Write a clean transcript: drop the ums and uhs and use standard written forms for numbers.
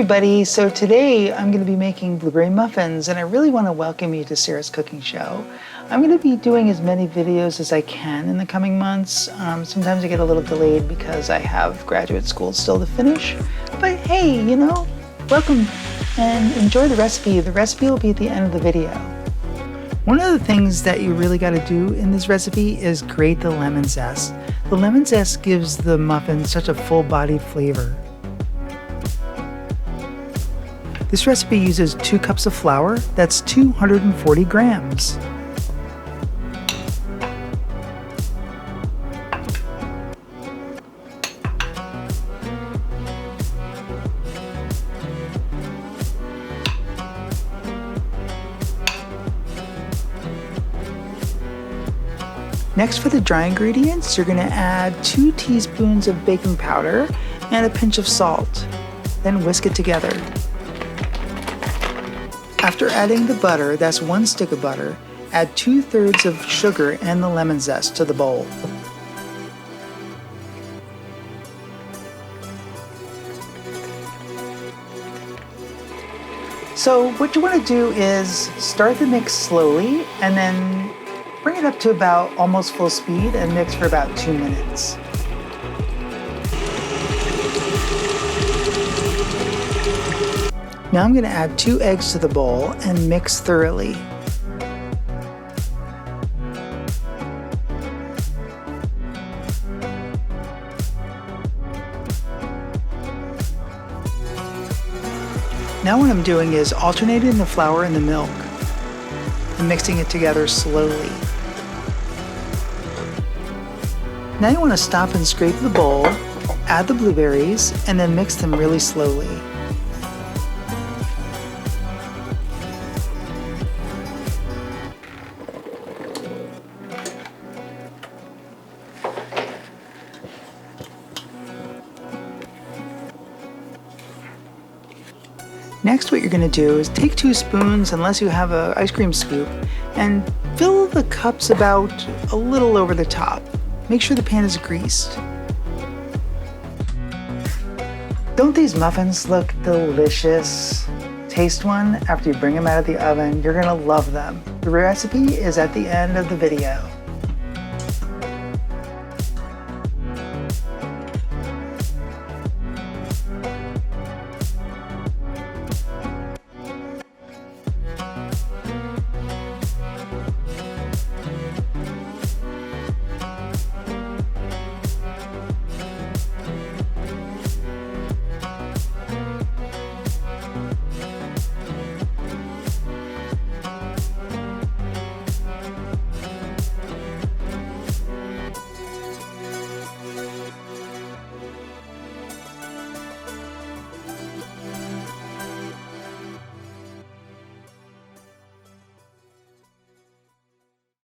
everybody, so today I'm going to be making blueberry muffins and I really want to welcome you to Sarah's Cooking Show. I'm going to be doing as many videos as I can in the coming months. Sometimes I get a little delayed because I have graduate school still to finish, but hey, welcome and enjoy the recipe. The recipe will be at the end of the video. One of the things that you really got to do in this recipe is grate the lemon zest. The lemon zest gives the muffin such a full-bodied flavor. This recipe uses 2 cups of flour, that's 240 grams. Next, for the dry ingredients, you're going to add 2 teaspoons of baking powder and a pinch of salt. Then whisk it together. After adding the butter, that's 1 stick of butter, add 2/3 of sugar and the lemon zest to the bowl. So what you want to do is start the mix slowly and then bring it up to about almost full speed and mix for about 2 minutes. Now I'm going to add 2 eggs to the bowl and mix thoroughly. Now what I'm doing is alternating the flour and the milk and mixing it together slowly. Now you want to stop and scrape the bowl, add the blueberries, and then mix them really slowly. Next, what you're going to do is take 2 spoons, unless you have an ice cream scoop, and fill the cups about a little over the top. Make sure the pan is greased. Don't these muffins look delicious? Taste one after you bring them out of the oven. You're going to love them. The recipe is at the end of the video.